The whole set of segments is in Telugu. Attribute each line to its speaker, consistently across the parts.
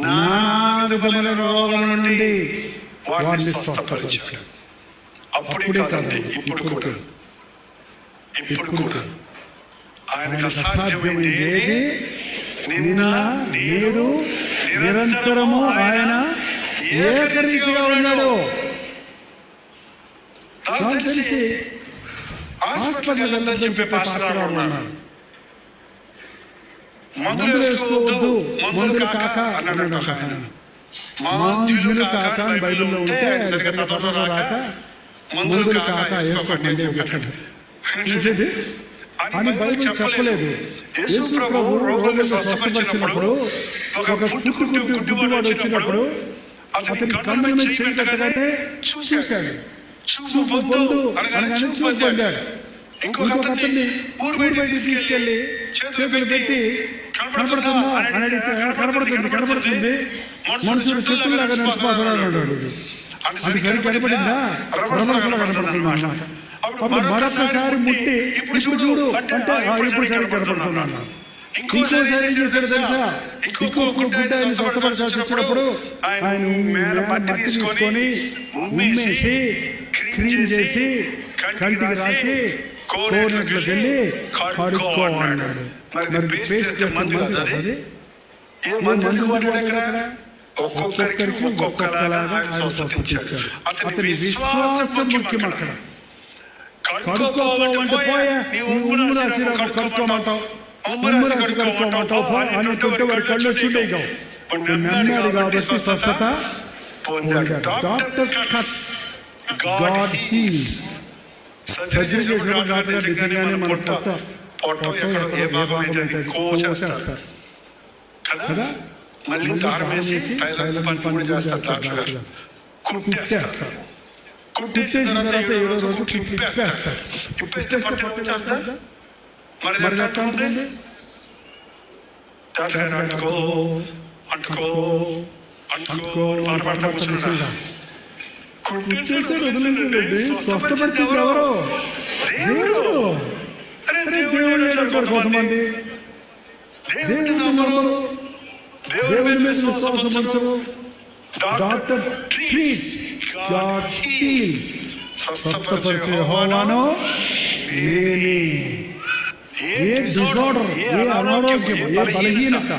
Speaker 1: నానా విధముల రోగముల నుండి వారిని స్వస్థపరిచాడు. అప్పుడే కాదండి, ఇప్పుడు కూడా ఆయనకు అసాధ్యమైనది ఏది? నిన్న నేడు నిరంతరము ఆయన ఏకరీతిగా ఉన్నాడు. నాకు తెలిసి హాస్పిటల్ వెళ్ళని చెప్పే పాస్టర్ గారు ఉన్నారు. మందులు వేసుకోవద్దు, మందులు కాక అన్నాడు. మందులు కాక అని బైబిల్లో ఉంటే సరిగ్గా చదవడం రాక మందులు కాక వేసుకోకండి చెప్పండి అని బైబిల్ చెప్పలేదు. యేసు ప్రభు రోగులను స్వస్థపరిచినప్పుడు, ఒక గుడ్డివాడు వచ్చినప్పుడు అతని కన్నుల మీద చేయి పెట్టగానే చూశాడు. చూపు పొందు అనగానే చూపు పొందాడు. ఇంకొక అతన్ని ఊరు బయటికి తీసుకెళ్లి చేతులు పెట్టి కనపడుతుందా అని అడిగితే కనపడుతుంది మనుషులు చెట్టులాగా నడిచిపోతున్నాడు అన్నాడు. అది సరి కనపడిందా? రమణసులా కనపడుతుందా అన్నమాట. అప్పుడు మరొకసారి ముట్టి ఇప్పుడు చూడు అంటే ఇప్పుడు సరి కనపడుతున్నా అన్నాడు. ఇంకోసారి ఏం చేశాడు తెలుసా? ఇంకో గుడ్డ ఆయన స్వస్థపరచాల్సి వచ్చినప్పుడు ఆయన మట్టి తీసుకొని ఉమ్మేసి క్లీన్ చేసి కంటికి రాసి కోరినట్లోకి వెళ్ళి కడుక్కో అన్నాడు. మరి పేస్ట్ మందు అది మందు వాడాడు అక్కడ. ఒక్కొక్కరికి ఒక్కొక్కలాగా ఆయన స్వస్థపరిచాడు. అతని విశ్వాసం ముఖ్యం. అక్కడ కడుక్కోమంటే పోయా ఉమ్ము రాసి కడుక్కోమంటావు, ఉమ్ము రాసి కడుక్కోమంటావు అనుకుంటే వాడి కళ్ళు వచ్చిండే కావు. నమ్మాడు కాబట్టి స్వస్థత పొందాడు. Doctor cuts, God heels. Surgery చేసినప్పుడు డాక్టర్ గారు నిజంగానే మన పొట్ట ఏ భాగం అయితే కోసేస్తారు కదా, మళ్ళీ దారం వేసి పని చేస్తారు. కుట్టేస్తారు. కుట్టేసిన తర్వాత 7వ రోజు తిప్పేస్తారు. తిప్పేస్తే పొట్ట చేస్తారు. మరి ఎట్లా ఉంటుంది? కుట్టేసాడు, వదిలేసాడండి. స్వస్థపరిచింది ఎవరు? దేవుడు. దేవుడు లేదంటారు కొంతమంది. దేవుడు నమ్మరు, దేవుడి మీద విశ్వాసం ఉంచరు. Doctor treats, God heals. స్వస్థపరిచే యెహోవాను నేనే. ఏ డిజార్డర్, ఏ అనారోగ్యం, ఏ బలహీనత,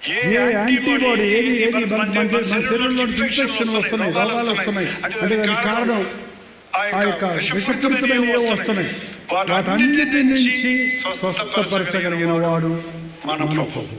Speaker 1: ఏ యాంటీబాడీ, ఏది మన శరీరంలో ఇన్ఫెక్షన్ వస్తున్నాయి, రోగాలు వస్తున్నాయి అంటే దానికి కారణం ఆ యొక్క విషపూరితమైన ఏవో వస్తున్నాయి. వాటన్నిటి నుంచి స్వస్థపరచగలిగిన వాడు మన ప్రభువు.